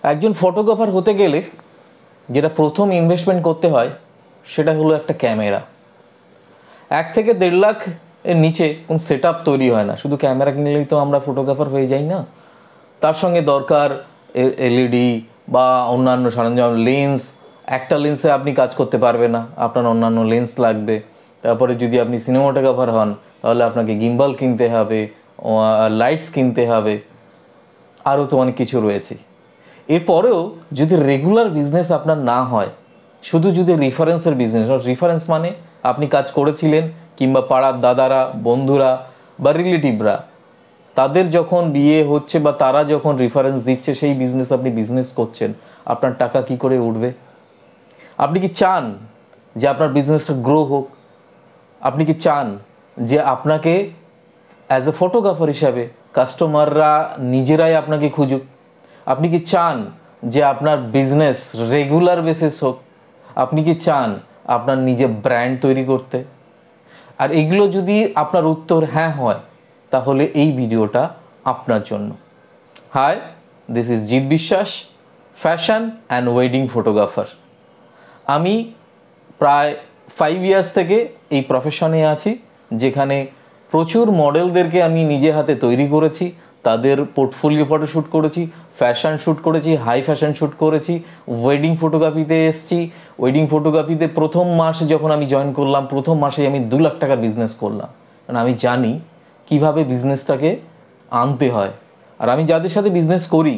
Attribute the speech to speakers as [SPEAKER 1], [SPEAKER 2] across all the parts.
[SPEAKER 1] একজন ফটোগ্রাফার হতে গেলে যেটা প্রথম ইনভেস্টমেন্ট করতে হয় সেটা হলো একটা ক্যামেরা। 1 থেকে 1.5 লাখ এর নিচে কোন সেট আপ তৈরি হয় না। শুধু ক্যামেরা কিনলেই তো আমরা ফটোগ্রাফার হয়ে যাই না, তার সঙ্গে দরকার এলইডি বা অন্যান্য সরঞ্জাম, লেন্স। একটা লেন্সে আপনি কাজ করতে পারবেন না, আপনার অন্যান্য লেন্স লাগবে। তারপরে যদি আপনি সিনেমাটোগ্রাফার হন তাহলে আপনাকে গিম্বাল কিনতে হবে, লাইটস কিনতে হবে, আরও তো অনেক কিছু রয়েছে। এরপরেও যদি রেগুলার বিজনেস আপনার না হয়, শুধু যদি রেফারেন্সের বিজনেস, রেফারেন্স মানে আপনি কাজ করেছিলেন কিংবা পাড়ার দাদারা, বন্ধুরা বা রিলেটিভরা, তাদের যখন বিয়ে হচ্ছে বা তারা যখন রেফারেন্স দিচ্ছে সেই বিজনেস আপনি বিজনেস করছেন, আপনার টাকা কি করে উঠবে? আপনি কি চান যে আপনার বিজনেসটা গ্রো হোক? আপনি কি চান যে আপনাকে অ্যাজ এ ফটোগ্রাফার হিসাবে কাস্টমাররা নিজেরাই আপনাকে খুঁজুক? আপনি কি চান যে আপনার বিজনেস রেগুলার বেসিস হোক? আপনি কি চান আপনার নিজে ব্র্যান্ড তৈরি করতে? আর এগুলো যদি আপনার উত্তর হ্যাঁ হয় তাহলে এই ভিডিওটা আপনার জন্য। হাই, দিস ইজ জিৎ বিশ্বাস, ফ্যাশন অ্যান্ড ওয়েডিং ফটোগ্রাফার। আমি প্রায় 5 ইয়ার্স থেকে এই প্রফেশনে আছি, যেখানে প্রচুর মডেলদেরকে আমি নিজে হাতে তৈরি করেছি, তাদের পোর্টফোলিও ফটোশ্যুট করেছি, ফ্যাশন শ্যুট করেছি, হাই ফ্যাশন শ্যুট করেছি, ওয়েডিং ফটোগ্রাফিতে এসেছি। ওয়েডিং ফটোগ্রাফিতে প্রথম মাসে যখন আমি জয়েন করলাম, প্রথম মাসে আমি 2 লাখ টাকার বিজনেস করলাম, কারণ আমি জানি কিভাবে বিজনেসটাকে আনতে হয়। আর আমি যাদের সাথে বিজনেস করি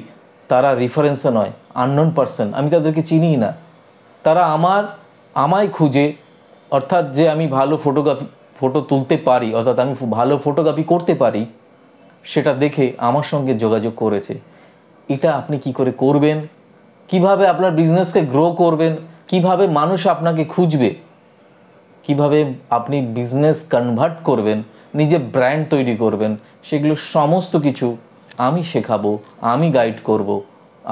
[SPEAKER 1] তারা রেফারেন্সে নয়, আননোন পারসন, আমি তাদেরকে চিনিই না। তারা আমায় খুঁজে, অর্থাৎ যে আমি ভালো ফটো তুলতে পারি, অর্থাৎ আমি ভালো ফটোগ্রাফি করতে পারি, সেটা দেখে আমার সঙ্গে যোগাযোগ করেছে। এটা আপনি কি করে করবেন, কিভাবে আপনার বিজনেসকে গ্রো করবেন, কিভাবে মানুষ আপনাকে খুঁজবে, কিভাবে আপনি বিজনেস কনভার্ট করবেন, নিজে ব্র্যান্ড তৈরি করবেন, সেগুলো সমস্ত কিছু আমি শেখাবো, আমি গাইড করব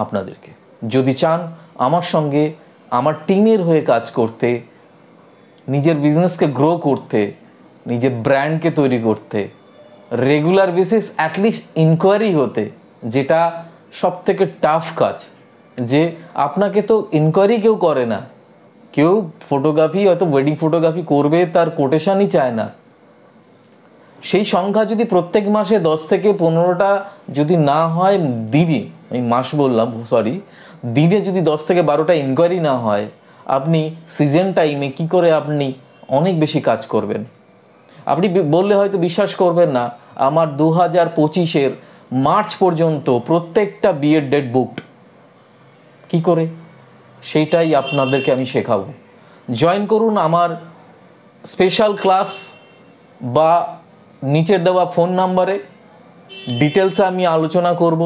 [SPEAKER 1] আপনাদেরকে। যদি চান আমার সঙ্গে আমার টিমের হয়ে কাজ করতে, নিজের বিজনেসকে গ্রো করতে, নিজের ব্র্যান্ডকে তৈরি করতে, রেগুলার বেসিস অ্যাটলিস্ট ইনকোয়ারি হতে, যেটা সব থেকে টাফ কাজ। যে আপনাকে তো ইনকোয়ারি কেউ করে না, কেউ ফটোগ্রাফি হয়তো ওয়েডিং ফটোগ্রাফি করবে, তার কোটেশনই চায় না। সেই সংখ্যা যদি প্রত্যেক মাসে 10 থেকে 15টা যদি না হয়, দিনে, আমি মাস বললাম সরি, দিনে যদি 10 থেকে 12টা ইনকোয়ারি না হয়, আপনি সিজন টাইমে কি করে আপনি অনেক বেশি কাজ করবেন? আপনি বললে হয়তো বিশ্বাস করবেন না, আমার 2025-এর মার্চ পর্যন্ত প্রত্যেকটা বিয়ের ডেট বুকড। কি করে? সেইটাই আপনাদেরকে আমি শেখাবো। জয়েন করুন আমার স্পেশাল ক্লাস বা নিচে দেওয়া ফোন নাম্বারে, ডিটেলসে আমি আলোচনা করব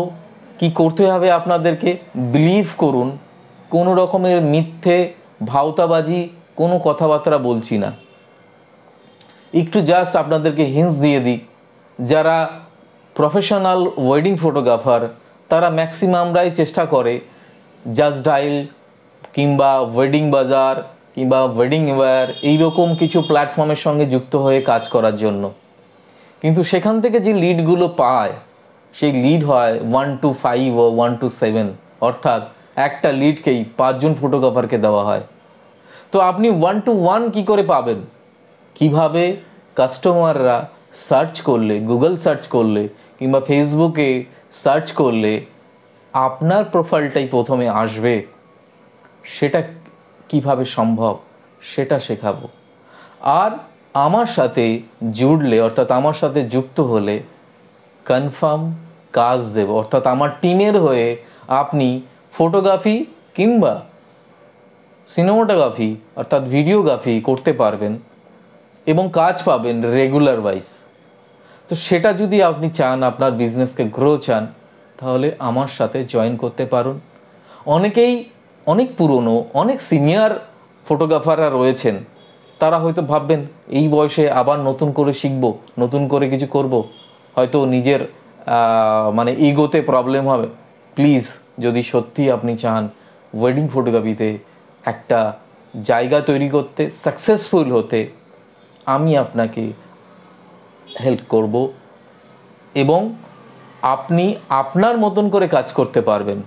[SPEAKER 1] কি করতে হবে আপনাদেরকে। বিলিভ করুন, কোনো রকমের মিথ্যে ভাওতাবাজি কোনো কথাবার্তা বলছি না। একটু জাস্ট আপনাদেরকে হিন্টস দিয়ে দিই, যারা প্রফেশনাল ওয়েডিং ফটোগ্রাফার তারা ম্যাক্সিমামরাই চেষ্টা করে জাস্ট ডায়াল কিংবা ওয়েডিং বাজার কিংবা ওয়েডিং ওয়্যার এইরকম কিছু প্ল্যাটফর্মের সঙ্গে যুক্ত হয়ে কাজ করার জন্য। কিন্তু সেখান থেকে যে লিডগুলো পায়, সেই লিড হয় 1 to 5 ও 1 to 7, অর্থাৎ একটা লিডকেই 5 জন ফটোগ্রাফারকে দেওয়া হয়। তো আপনি 1 to 1 কী করে পাবেন? কিভাবে কাস্টমাররা সার্চ করলে, গুগল সার্চ করলে কিংবা ফেসবুকে সার্চ করলে আপনার প্রোফাইলটাই প্রথমে আসবে, সেটা কিভাবে সম্ভব সেটা শেখাবো। আর আমার সাথে জুড়লে, অর্থাৎ আমার সাথে যুক্ত হলে কনফার্ম কাজ দেব, অর্থাৎ আমার টিমের হয়ে আপনি ফটোগ্রাফি কিংবা সিনেমাটোগ্রাফি অর্থাৎ ভিডিওগ্রাফি করতে পারবেন এবং কাজ পাবেন রেগুলার ওয়াইজ। তো সেটা যদি আপনি চান, আপনার বিজনেসকে গ্রো চান, তাহলে আমার সাথে জয়েন করতে পারুন। অনেকেই অনেক পুরনো, অনেক সিনিয়র ফটোগ্রাফাররা রয়েছেন, তারা হয়তো ভাববেন এই বয়সে আবার নতুন করে শিখব, নতুন করে কিছু করব, হয়তো নিজের মানে ইগোতে প্রবলেম হবে। প্লিজ, যদি সত্যি আপনি চান ওয়েডিং ফটোগ্রাফিতে একটা জায়গা তৈরি করতে, সাকসেসফুল হতে, আমি আপনাকে হেল্প করব এবং আপনি আপনার মতন করে কাজ করতে পারবেন।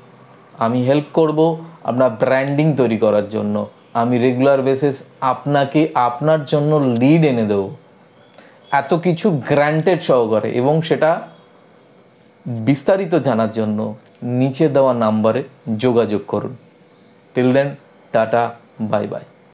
[SPEAKER 1] আমি হেল্প করব আপনার ব্র্যান্ডিং তৈরি করার জন্য। আমি রেগুলার বেসিস আপনাকে আপনার জন্য লিড এনে দেবো, এত কিছু গ্র্যান্টেড সহকারে। এবং সেটা বিস্তারিত জানার জন্য নিচে দেওয়া নাম্বারে যোগাযোগ করুন। Till then, tata, bye by.